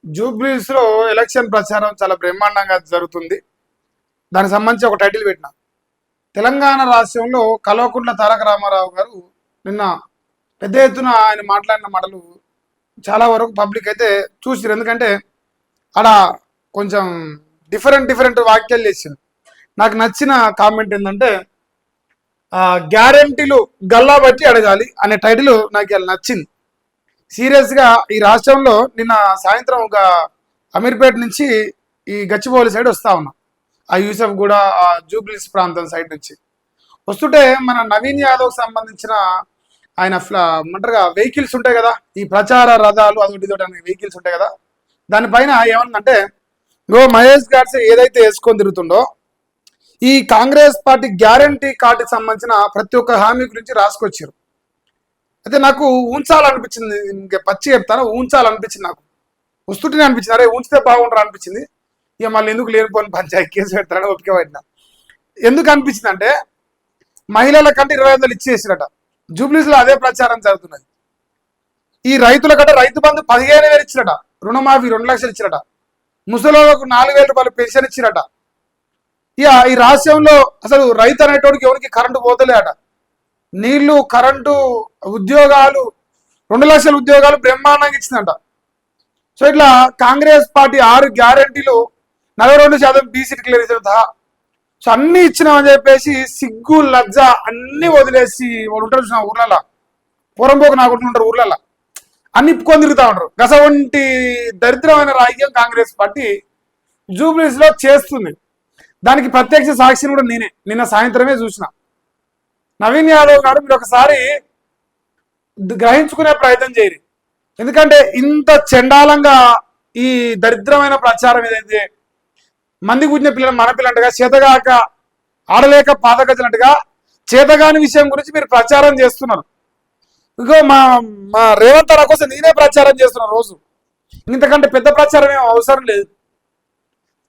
జూబ్లీస్ లో ఎలక్షన్ ప్రచారం చాలా బ్రహ్మాండంగా జరుగుతుంది. దానికి సంబంధించి ఒక టైటిల్ పెట్టిన. తెలంగాణ రాష్ట్రంలో కల్వకుంట్ల తారక రామారావు గారు నిన్న పెద్ద ఎత్తున ఆయన మాట్లాడిన మాటలు చాలా వరకు పబ్లిక్ అయితే చూసిరు. ఎందుకంటే ఆడ కొంచెం డిఫరెంట్ వాక్యాలు చేసింది. నాకు నచ్చిన కామెంట్ ఏంటంటే గ్యారంటీలు గల్లా బట్టి అడగాలి అనే టైటిల్ నాకు ఇలా నచ్చింది. సీరియస్గా ఈ రాష్ట్రంలో నిన్న సాయంత్రం ఒక అమీర్పేట నుంచి ఈ గచ్చిబౌలి సైడ్ వస్తా ఉన్నాం. ఆ యూసఫ్ కూడా ఆ జూబ్లీస్ ప్రాంతం సైడ్ నుంచి వస్తుంటే మన నవీన్ యాదవ్కి సంబంధించిన ఆయన అంటారుగా వెహికల్స్ ఉంటాయి కదా, ఈ ప్రచార రథాలు అదొకటి ఇదొకటి వెహికల్స్ ఉంటాయి కదా, దానిపైన ఏమన్నంటే మహేష్ గాడ్స్ ఏదైతే వేసుకొని తిరుగుతుండో ఈ కాంగ్రెస్ పార్టీ గ్యారంటీ కార్డుకి సంబంధించిన ప్రతి ఒక్క హామీ గురించి రాసుకొచ్చారు. అయితే నాకు ఉంచాలనిపించింది, ఇంకా పచ్చి చెప్తాను, ఉంచాలనిపించింది. నాకు వస్తుంటేనే అనిపించింది, అరే ఉంచితే బాగుంటారు అనిపించింది. ఇక మళ్ళీ ఎందుకు లేనిపోని పంచాయతీ కేసు పెడతారని ఒప్పుక పడినా. ఎందుకు అనిపించింది అంటే మహిళల కంటే 25,000 ఇచ్చేసిరట. జూబ్లీస్లో అదే ప్రచారం జరుగుతున్నది. ఈ రైతుల కంటే రైతు బంధు 15,000 ఇచ్చిరట, రుణమాఫీ 2 లక్షలు ఇచ్చిరట, ముసలిలకు 4,000 రూపాయలు పెన్షన్ ఇచ్చిరట. ఇక ఈ రాష్ట్రంలో అసలు రైతు అనేటోడికి ఎవరికి కరెంటు పోతలేట. నీళ్లు, కరెంటు, ఉద్యోగాలు 2 లక్షల ఉద్యోగాలు బ్రహ్మాండంగా ఇచ్చిందంట. సో ఇట్లా కాంగ్రెస్ పార్టీ 6 గ్యారంటీలు 42% బీసీ డిక్లరేషన్. సో అన్ని ఇచ్చినామని చెప్పేసి సిగ్గు లజ్జ అన్ని వదిలేసి వాళ్ళు ఉంటారు చూసిన ఊర్లలో, పొరంపోకు నాకుంటూ ఉంటారు ఊర్లలో, అన్ని ఇప్పుకొని తిరుగుతూ ఉంటారు. గసవంటి దరిద్రమైన రాజకీయం కాంగ్రెస్ పార్టీ జూబ్లీస్ లో చేస్తుంది. దానికి ప్రత్యక్ష సాక్షిని కూడా నేనే నిన్న సాయంత్రమే చూసిన. నవీన్ యాదవ్ గారు మీరు ఒకసారి గ్రహించుకునే ప్రయత్నం చేయరు. ఎందుకంటే ఇంత చండాలంగా ఈ దరిద్రమైన ప్రచారం ఏదైతే మంది కూర్చున్న పిల్లలు మన పిల్లంటగా చేతగాక ఆడలేక పాతగచ్చినట్టుగా చేతగాని విషయం గురించి మీరు ప్రచారం చేస్తున్నారు. ఇంకో మా రేవంత్ అన్న కోసం నేనే ప్రచారం చేస్తున్నాను రోజు. ఇంతకంటే పెద్ద ప్రచారం ఏం అవసరం లేదు.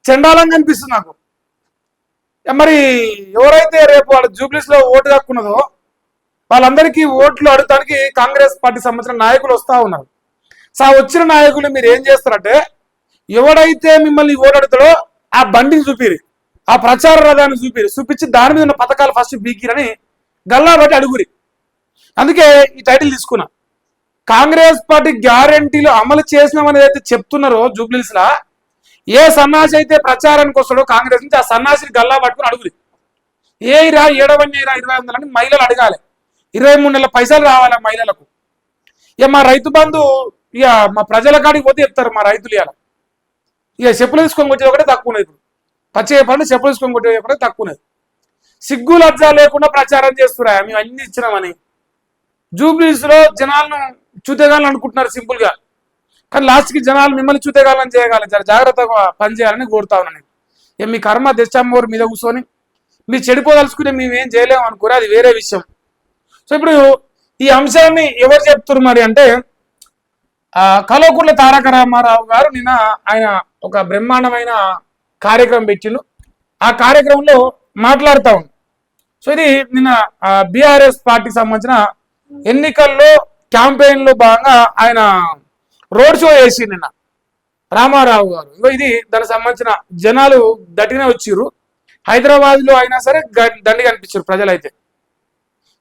చండాలంగా అనిపిస్తుంది నాకు. మరి ఎవరైతే రేపు వాళ్ళ జూబ్లీస్ లో ఓటు హక్కున్నదో వాళ్ళందరికీ ఓట్లు అడగడానికి కాంగ్రెస్ పార్టీ సంబంధించిన నాయకులు వస్తూ ఉన్నారు. సో వచ్చిన నాయకులు మీరు ఏం చేస్తారంటే ఎవడైతే మిమ్మల్ని ఓటు అడుగుతాడో ఆ బండిని చూపిరి, ఆ ప్రచార రథాన్ని చూపించి దాని మీద ఉన్న పథకాలు ఫస్ట్ బీకిరని గల్లా బట్టి అడుగురి. అందుకే ఈ టైటిల్ తీసుకున్నా. కాంగ్రెస్ పార్టీ గ్యారంటీలు అమలు చేసినామని ఏదైతే చెప్తున్నారో జూబ్లీస్ లా, ఏ సన్నాసి అయితే ప్రచారానికి వస్తాడో కాంగ్రెస్ నుంచి ఆ సన్నాసిని గల్లా పట్టుకుని అడుగురి. ఏరా 7,000 అని మహిళలు అడగాలి. 23 నెలల పైసలు రావాలి మహిళలకు. ఇక మా రైతు బంధు ఇక మా ప్రజల కాడికి పోతే చెప్తారు మా రైతులు. ఇక చెప్పులు తీసుకొని కొట్టేది ఒకటే తక్కువ ఉన్నది. ఇప్పుడు పచ్చే పండు చెప్పులు తీసుకొని కొట్టేది ఒకటే తక్కువ ఉన్నది. సిగ్గు లజ్జ లేకుండా ప్రచారం చేస్తున్నా మేము అన్ని ఇచ్చినామని. జూబ్లీస్ లో జనాలను చూతేగాలని అనుకుంటున్నారు సింపుల్ గా, కానీ లాస్ట్కి జనాలు మిమ్మల్ని చూతేగాలని చేయగలరు. చాలా జాగ్రత్తగా పనిచేయాలని కోరుతా ఉన్నాను. ఇక మీ కర్మ దశమూరు మీద కూర్చొని మీరు చెడిపోదలుచుకునే మేమేం చేయలేము అనుకోరు, అది వేరే విషయం. సో ఇప్పుడు ఈ అంశాన్ని ఎవరు చెప్తున్నారు మరి అంటే కల్వకుంట్ల తారక రామారావు గారు నిన్న ఆయన ఒక బ్రహ్మాండమైన కార్యక్రమం పెట్టిండు. ఆ కార్యక్రమంలో మాట్లాడుతూ ఉంది. సో ఇది నిన్న బీఆర్ఎస్ పార్టీకి సంబంధించిన ఎన్నికల్లో క్యాంపెయిన్ లో భాగంగా ఆయన రోడ్ షో చేసి నిన్న రామారావు గారు. ఇది దానికి సంబంధించిన జనాలు దట్టినే వచ్చిర్రు. హైదరాబాద్ లో అయినా సరే దండిగా అనిపించారు ప్రజలైతే.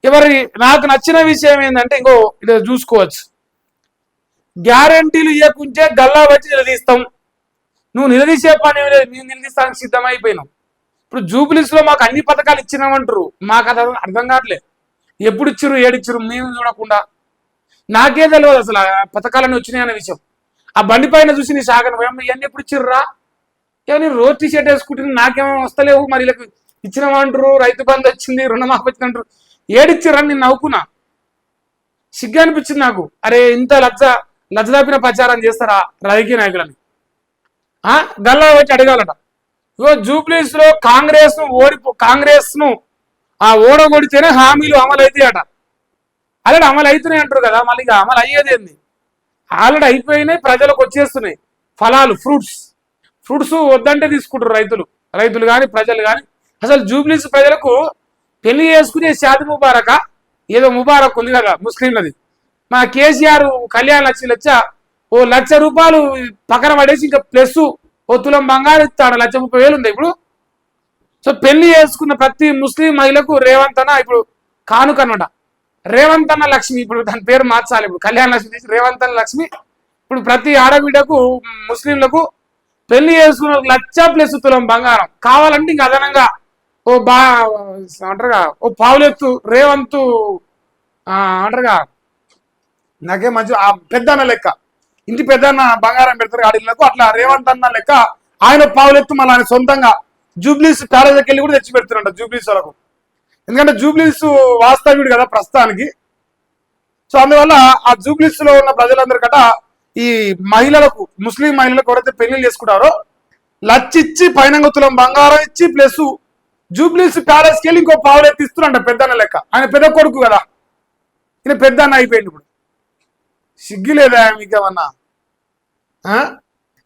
ఎవరి నాకు నచ్చిన విషయం ఏంటంటే ఇంకో ఇది చూసుకోవచ్చు, గ్యారంటీలు ఇవ్వకుంటే గల్లా వచ్చి నిలదీస్తాం. నువ్వు నిలదీసే పని ఏమి లేదు, మేము నిలదీస్తానికి సిద్ధమైపోయినాం. ఇప్పుడు జూబ్లీస్ లో మాకు అన్ని పథకాలు ఇచ్చినామంటారు, మాకు అది అర్థం కావట్లేదు. ఎప్పుడు ఇచ్చిర్రు ఏడిచ్చిర్రు మేము చూడకుండా. నాకే తెలియదు అసలు ఆ పథకాలన్నీ వచ్చినాయి అనే విషయం. ఆ బండి పైన చూసి నీ శాఖను ఇవన్నీ ఎప్పుడు ఇచ్చిర్రా? ఇక నేను రోజు టీషర్ట్ వేసుకుంటున్నా, నాకేమో వస్తలేవు. మరి వీళ్ళకి ఇచ్చినామంటారు, రైతు బంధు వచ్చింది, రుణమాఫీ వచ్చిందంటారు, ఏడిచ్చిర్రని నేను నవ్వుకున్నా. సిగ్గు అనిపించింది నాకు. అరే ఇంత లజ్జదాపిన ప్రచారం చేస్తారా రాజకీయ నాయకులని? గల్లా వచ్చి అడగాలట. జూబ్లీస్ లో కాంగ్రెస్ ను ఓడగొడితేనే హామీలు అమలు అవుతాయట. ఆల్రెడీ అమలు అవుతున్నాయి అంటారు కదా, మళ్ళీ ఇక అమలు అయ్యేది ఏంది? ఆల్రెడీ అయిపోయినాయి, ప్రజలకు వచ్చేస్తున్నాయి ఫలాలు, ఫ్రూట్స్ వద్దంటే తీసుకుంటారు రైతులు కానీ ప్రజలు కానీ. అసలు జూబ్లీస్ ప్రజలకు పెళ్లి చేసుకునే షాది ముబారక ఏదో ముబారక్ ఉంది కదా ముస్లింలది, మా కేసీఆర్ కళ్యాణ్ లక్ష్మి వచ్చా 1,00,000 పక్కన పడేసి ఇంకా ప్లస్ ఓ తులం బంగారం ఇస్తాడు, 1,30,000 ఉంది ఇప్పుడు. సో పెళ్లి చేసుకున్న ప్రతి ముస్లిం మహిళకు రేవంత్ అన్న ఇప్పుడు కానుకన్నమాట. రేవంత్ అన్న లక్ష్మి, ఇప్పుడు దాని పేరు మార్చాలి, ఇప్పుడు కళ్యాణ లక్ష్మి తీసి రేవంత్ అన్న లక్ష్మి. ఇప్పుడు ప్రతి ఆడబిడ్డకు ముస్లింలకు పెళ్లి చేసుకున్న 1,00,000+ తులం బంగారం కావాలంటే ఇంకా అదనంగా అంటారుగా ఓ పావులెత్తు రేవంత్ అంటారుగా, నాకే మంచి ఆ పెద్దన్న లెక్క, ఇంటి పెద్దన్న బంగారం పెడతారు ఆడిళ్లకు, అట్లా రేవంత్ అన్న లెక్క ఆయన పావులెత్తు మళ్ళీ ఆయన సొంతంగా జూబ్లీస్ ప్యాలెస్కి వెళ్ళి కూడా తెచ్చి పెడుతున్నాడు జూబ్లీస్ వాళ్ళకు. ఎందుకంటే జూబ్లీస్ వాస్తవ్యుడు కదా ప్రస్తుతానికి. సో అందువల్ల ఆ జూబ్లీస్ లో ఉన్న ప్రజలందరికట ఈ మహిళలకు, ముస్లిం మహిళలకు ఎవరైతే పెళ్లిళ్ళు చేసుకుంటారో 1,00,000 ఇచ్చి పైన తులం బంగారం ఇచ్చి ప్లస్ జూబ్లీస్ ప్యాలెస్కి వెళ్ళి ఇంకో పావులెత్తి ఇస్తున్నాడు పెద్దన్న లెక్క. ఆయన పెద్ద కొడుకు కదా, ఈయన పెద్దన్న అయిపోయింది. ఇప్పుడు సిగ్గు లేదా మీకేమన్నా?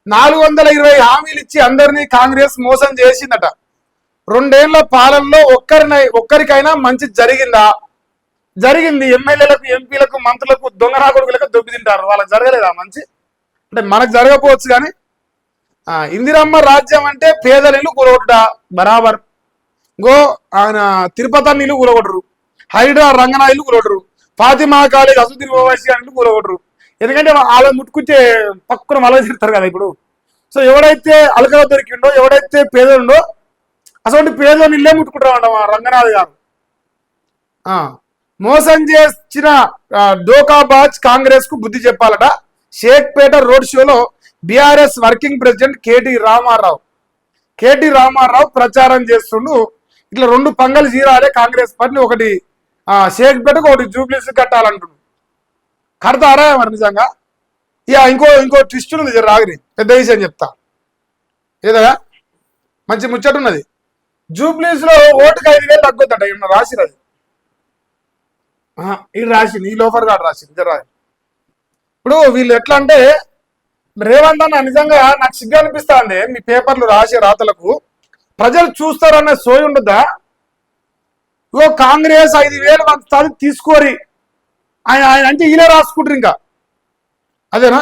420 హామీలు ఇచ్చి అందరినీ కాంగ్రెస్ మోసం చేసిందట. 2 ఏళ్ల పాలనలో ఒక్కరికైనా మంచి జరిగిందా? జరిగింది. ఎమ్మెల్యేలకు, ఎంపీలకు, మంత్రులకు, దొంగరా కొడుకులకు దొబ్బి తింటారు, వాళ్ళకి జరగలేదా మంచి? అంటే మనకు జరగకపోవచ్చు కానీ ఇందిరమ్మ రాజ్యం అంటే పేదల ఇల్లు కూలగొట్టుట బరాబర్. ఆయన తిరుపతి ఇల్లు కూలగొట్టరు, హైడ్రా రంగనా ఇల్లు కూలగొట్టరు, ఫాతిమా కాలేజ్ అసుద్దీన్ ఓవైసీ ఇల్లు కూలగొట్టరు. ఎందుకంటే వాళ్ళు ముట్టుకుంటే పక్కన మళ్ళీ తిడతారు కదా ఇప్పుడు. సో ఎవడైతే అలకలో దొరికిండో, ఎవడైతే పేదలుండో అసలు పేదోని ఇల్లే ముట్టుకుంటామంట మా రంగనాథ్ గారు. మోసం చేసిన డోకాబాజ్ కాంగ్రెస్ కు బుద్ధి చెప్పాలట. షేక్పేట రోడ్ షోలో BRS working president KT Rama Rao ప్రచారం చేస్తుండు. ఇట్లా 2 పంగలు చీరాలే కాంగ్రెస్ పార్టీ, ఒకటి షేక్పేటకు, ఒకటి జూబ్లీస్ కట్టాలంటుండు. కడతారా మరి నిజంగా? ఇక ఇంకో ట్విస్ట్ ఉంది, రాగిరి పెద్ద విషయం చెప్తా. ఏదగా మంచి ముచ్చటున్నది. జూబ్లీస్ లో ఓటుకు 5,000 తగ్గొద్దట. ఈయన రాసిరది, ఇది రాసింది, ఈ లోఫర్ గారు రాసింది. ఇప్పుడు వీళ్ళు ఎట్లా అంటే, రేవంత్ అన్న నిజంగా నాకు సిగ్గు అనిపిస్తా ఉంది. మీ పేపర్లు రాసే రాతలకు ప్రజలు చూస్తారనే సోయి ఉండదా? కాంగ్రెస్ 5,000 మంది తీసుకోరి ఆయన అంటే ఈయన రాసుకుంటారు ఇంకా, అదేనా?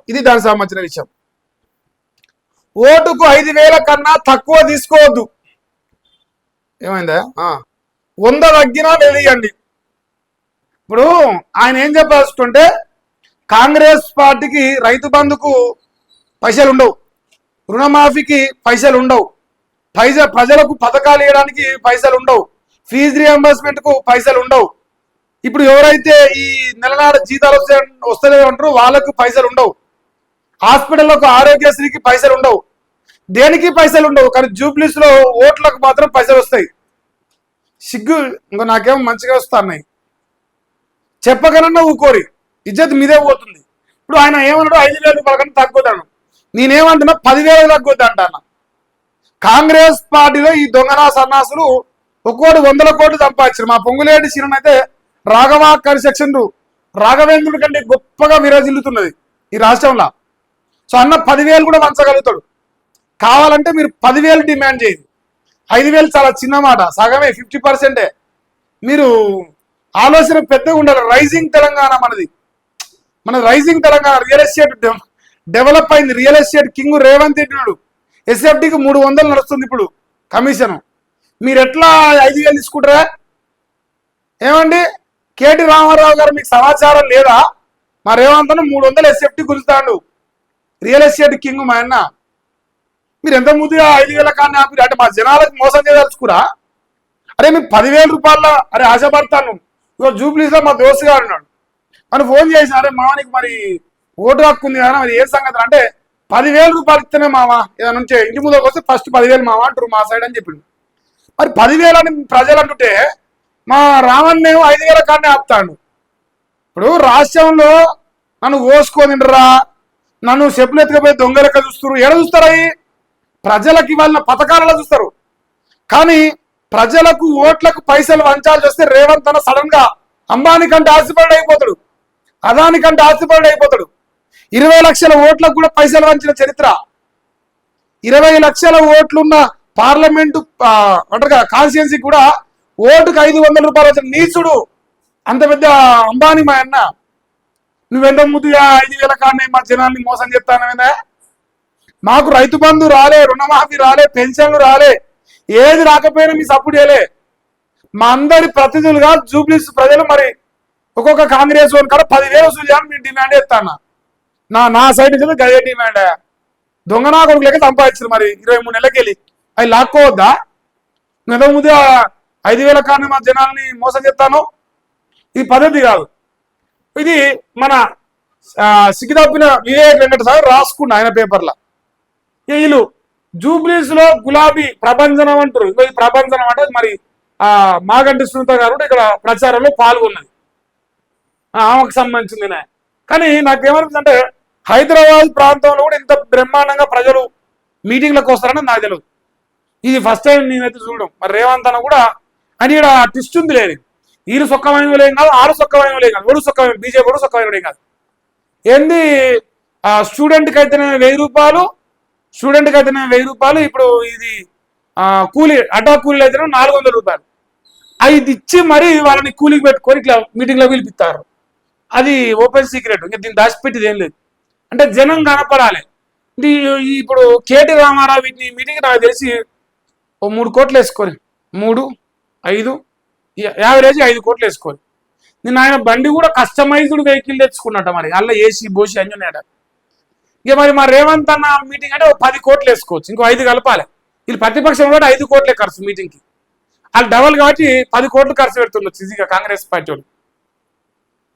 ఇది దానికి సంబంధించిన విషయం. ఓటుకు 5,000 కన్నా తక్కువ తీసుకోవద్దు. ఏమైందా? 100 తగ్గినా వెలియండి. ఇప్పుడు ఆయన ఏం చెప్పాల్సుకుంటే, కాంగ్రెస్ పార్టీకి రైతు బంధుకు పైసలు ఉండవు, రుణమాఫీకి పైసలు ఉండవు, ప్రజలకు పథకాలు ఇవ్వడానికి పైసలు ఉండవు, ఫీజు రియంబర్స్మెంట్ కు పైసలు ఉండవు. ఇప్పుడు ఎవరైతే ఈ నెలనాడు జీతాలు వస్తలేవు అంటారో వాళ్ళకు పైసలు ఉండవు, హాస్పిటల్లకు ఆరోగ్యశ్రీకి పైసలు ఉండవు, దేనికి పైసలు ఉండవు. కానీ జూబ్లీస్ లో ఓట్లకు మాత్రం పైసలు వస్తాయి. సిగ్గు ఇంకా నాకేమో మంచిగా వస్తున్నాయి, చెప్పకనన్నా ఊకోరి, ఇజ్జత్ మీదే పోతుంది. ఇప్పుడు ఆయన ఏమన్నాడు, 5,000 రూపాయల కన్నా తగ్గొద్దాను. నేనేమంటున్నా 10,000 తగ్గొద్దు అంటాను. కాంగ్రెస్ పార్టీలో ఈ దొంగనా సన్నాసులు ఒక్కోటి 100 కోట్లు సంపాదించారు. మా పొంగులేటి సీన్ అయితే రాఘవ కన్స్ట్రక్షన్ రాఘవేంద్రుడి కంటే గొప్పగా విరాజిల్లుతున్నది ఈ రాష్ట్రంలో. సో అన్న 10,000 కూడా వంచగలుగుతాడు. కావాలంటే మీరు 10,000 డిమాండ్ చేయండి. 5,000 చాలా చిన్న మాట, సగమే, 50%. మీరు ఆలోచన పెద్దగా ఉండాలి. రైజింగ్ తెలంగాణ మన rising Telangana, real estate develop అయింది. Real estate king Revanth Reddy. ఎస్ఎఫ్టీకి 300 నడుస్తుంది ఇప్పుడు కమిషన్. మీరు ఎట్లా 5,000 తీసుకుంటారా? ఏమండి కేటీ రామారావు గారు, మీకు సమాచారం లేదా? మా రేవంత్ 300 ఎస్ఎఫ్టీ గుంజుతాడు, రియల్ ఎస్టేట్ కింగ్ మా అన్న. మీరు ఎంత ముందుగా 5,000 కానీ ఆపి అంటే మా జనాలకు మోసం చేయదలుచుకురా? అరే మీకు 10,000 రూపాయల అరే ఆశపడతాను. ఇగో జూబ్లీస్ లో మా దోస్తు గారు ఉన్నాడు, అని ఫోన్ చేసి, అరే మావానికి మరి ఓటు హక్కు ఉంది కదా, మరి ఏ సంగతి అంటే 10,000 రూపాయలు ఇస్తేనే మావా ఏదైనా ఉంటే ఇంటి ముందుకు వస్తే ఫస్ట్ 10,000 మావా అంటారు మా సైడ్ అని చెప్పిండు. మరి 10,000 అని ప్రజలు అంటుంటే మా రావణ్ణేమో 5,000 కాడనే ఆపుతాడు. ఇప్పుడు రాష్ట్రంలో నన్ను ఓసుకోనిండరా, నన్ను చెప్పులు ఎత్తుకపోయి దొంగలెక్క చూస్తారు. ఎడ చూస్తారు? అవి ప్రజలకు ఇవాళ పథకాలలో చూస్తారు. కానీ ప్రజలకు ఓట్లకు పైసలు వంచాల్సి వస్తే రేవంత్ అన్న సడన్ గా అంబానీ కంటే ఆశపడి అయిపోతాడు, అదాని కంటే ఆశపడి అయిపోతాడు. 20 లక్షల ఓట్లకు కూడా పైసలు వంచిన చరిత్ర. 20 లక్షల ఓట్లున్న పార్లమెంటు అంటారు కాన్స్టిట్యున్సీ కూడా ఓటుకు 500 రూపాయలు వచ్చిన నీచుడు అంత పెద్ద అంబానీ మా అన్న. నువ్వెంత ముద్దుగా 5,000 కాడనే మా జనాల్ని మోసం చెప్తానవేనా? మాకు రైతు బంధు రాలే, రుణమాఫీ రాలే, పెన్షన్లు రాలే, ఏది రాకపోయినా మీ సపోర్ట్ చేయలే. మా అందరి ప్రతినిధులుగా జూబ్లీస్ ప్రజలు మరి ఒక్కొక్క కాంగ్రెస్ ఓన్ కాడ 10,000 వసూలు చేయాలని మీరు డిమాండ్ చేస్తాను. నా సైడ్ నుంచి గదే డిమాండ్. దొంగనా కొడుకు లెక్క సంపాదించారు మరి 23 నెలలకి వెళ్ళి అవి లాక్కోవద్దా? నువ్వు ముందు 5,000 కారణం మా జనాల్ని మోసం చేస్తాను, ఇది పద్ధతి కాదు. ఇది మన సికిదాపిన వివేక్ వెంకట సార్ రాసుకున్నా ఆయన పేపర్లో. వీళ్ళు జూబ్లీస్ లో గులాబీ ప్రభంజనం అంటారు. ఈ ప్రభంజనం అంటే మరి మాగంటి సునీత గారు కూడా ఇక్కడ ప్రచారంలో పాల్గొన్నది, ఆమెకు సంబంధించింది. కానీ నాకేమనిపిస్తుంది అంటే హైదరాబాద్ ప్రాంతంలో కూడా ఇంత బ్రహ్మాండంగా ప్రజలు మీటింగ్లకు వస్తారని నాకు తెలియదు. ఇది ఫస్ట్ టైం నేనైతే చూడడం. మరి రేవంత్ అన్న కూడా అని ఇక్కడ ట్విస్ట్ ఉంది లేదు, వీరు సొక్కమైన లేం కాదు, ఆరు సొక్కమైన లేం కాదు, ఒడు సొక్కమైన బీజేపీ కూడా సొక్కమైన కాదు. ఏంది స్టూడెంట్కి అయితేనే 1,000 రూపాయలు, స్టూడెంట్కి అయితేనే 1,000 రూపాయలు. ఇప్పుడు ఇది కూలీ అడ్డా కూలీలు అయితేనే 400 రూపాయలు. ఇది ఇచ్చి మరి వాళ్ళని కూలీకి పెట్టుకొని ఇట్లా మీటింగ్లో పిలిపిస్తారు. అది ఓపెన్ సీక్రెట్, ఇంకా దీన్ని దాచిపెట్టేది ఏం లేదు. అంటే జనం కనపడాలి. ఇది ఇప్పుడు కేటీ రామారావు వీటిని మీటింగ్ నాకు తెలిసి 3 కోట్లు వేసుకొని 3, 5 యావరేజ్ 5 కోట్లు వేసుకొని నేను ఆయన బండి కూడా కస్టమైజ్డ్ వెహికల్ తెచ్చుకున్నట్ట. మరి అలా ఏసీ బోసి అన్నీ ఉన్నాయట. ఇక మరి మా రేవంత్ అన్న మీటింగ్ అంటే 10 కోట్లు వేసుకోవచ్చు, ఇంకో 5 కలపాలి. వీళ్ళు ప్రతిపక్షం కూడా 5 కోట్లే ఖర్చు మీటింగ్కి. వాళ్ళు డబల్ కాబట్టి 10 కోట్లు ఖర్చు పెడుతుండొచ్చు ఈజీగా కాంగ్రెస్ పార్టీ వాళ్ళు.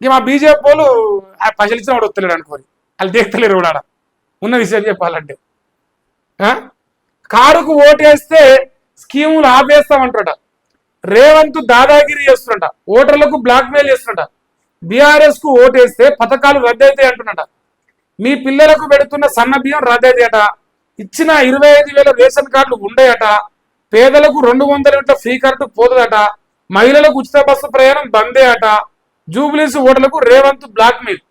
ఇక మా బీజేపీ వాళ్ళు పైసలు ఇచ్చిన వాడు వస్తలేడు అనుకోని వాళ్ళు దేక్తలేరు కూడా. ఉన్న విషయం చెప్పాలంటే కారుకు ఓటేస్తే స్కీములు ఆపేస్తామంటాడ. రేవంత్ దాదాగిరి చేస్తున్నట, ఓటర్లకు బ్లాక్ మెయిల్ చేస్తున్నట. బీఆర్ఎస్ కు ఓటేస్తే పథకాలు రద్దయితాయి అంటున్నట. మీ పిల్లలకు పెడుతున్న సన్న బియ్యం రద్దయితాయట. ఇచ్చిన 25,000 రేషన్ కార్డులు ఉండేయట. పేదలకు 200 యూనిట్ల ఫ్రీ కరెంటు పోతుందట. మహిళలకు ఉచిత బస్సు ప్రయాణం బందే అట. జూబ్లీస్ ఓటర్లకు రేవంత్ బ్లాక్ మెయిల్.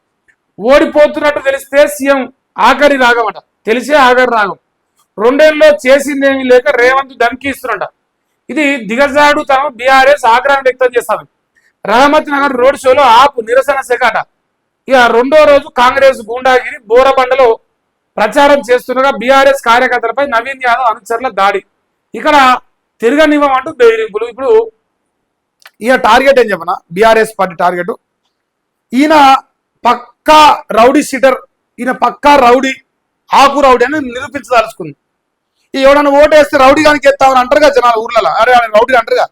ఓడిపోతున్నట్టు తెలిస్తే సీఎం ఆఖరి రాగం అట. తెలిసే ఆఖరి రాగం. 2 ఏళ్ళలో చేసిందేమీ లేక రేవంత్ ధమ్కి ఇస్తున్నట. ఇది దిగజాడు తమ బీఆర్ఎస్ ఆగ్రహం వ్యక్తం చేస్తాను. రహమత్ నగర్ రోడ్ షోలో ఆపు నిరసన సెకాట. ఇక 2వ రోజు కాంగ్రెస్ గూండాగిరి బోరబండలో ప్రచారం చేస్తుండగా బీఆర్ఎస్ కార్యకర్తలపై నవీన్ యాదవ్ అనుచరుల దాడి. ఇక్కడ తిరగనివ్వమంటూ బెదిరింపులు. ఇప్పుడు ఈయన టార్గెట్ ఏం చెప్పనా, బీఆర్ఎస్ పార్టీ టార్గెట్ ఈయన పక్కా రౌడీ షీటర్, ఈయన పక్కా రౌడీ, ఆకు రౌడీ అని నిరూపించదలుచుకుంది. ఎవడన్నా ఓటేస్తే రౌడీ గానికి ఎత్తామని అంటారుగా జనాలు ఊర్లలో, అరే రౌడీ అంటారుగా.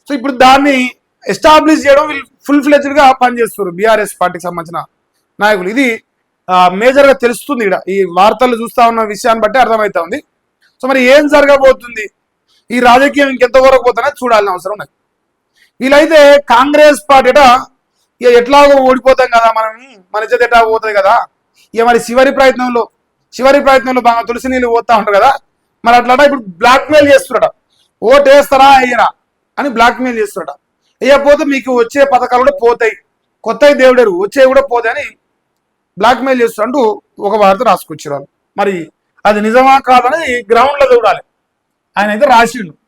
సో ఇప్పుడు దాన్ని ఎస్టాబ్లిష్ చేయడం వీళ్ళు ఫుల్ ఫ్లెజ్డ్ గా పనిచేస్తారు బీఆర్ఎస్ పార్టీకి సంబంధించిన నాయకులు. ఇది మేజర్ గా తెలుస్తుంది. ఇక్కడ ఈ వార్తలు చూస్తా ఉన్న విషయాన్ని బట్టి అర్థమవుతా ఉంది. సో మరి ఏం జరగబోతుంది, ఈ రాజకీయం ఇంకెంతవరకు పోతుందని చూడాల్సిన అవసరం ఉన్నది. వీళ్ళైతే కాంగ్రెస్ పార్టీ ఇక ఎట్లాగో ఓడిపోతాం కదా, మన చేతి ఎట్లా పోతుంది కదా. ఇక మరి చివరి ప్రయత్నంలో బాగా తులసి నీళ్ళు పోతా ఉంటారు కదా. మరి అట్లా ఇప్పుడు బ్లాక్ మెయిల్ చేస్తున్నట. ఓటు వేస్తారా అయ్యరా అని బ్లాక్ మెయిల్ చేస్తున్నట. వేయకపోతే మీకు వచ్చే పథకాలు కూడా పోతాయి, కొత్తవి దేవుడరు వచ్చేవి కూడా పోతాయి అని బ్లాక్ మెయిల్ చేస్తున్నట్టు ఒక వార్త రాసుకొచ్చారు. మరి అది నిజమా కాదని గ్రౌండ్ లో చూడాలి. ఆయన అయితే రాసిండు.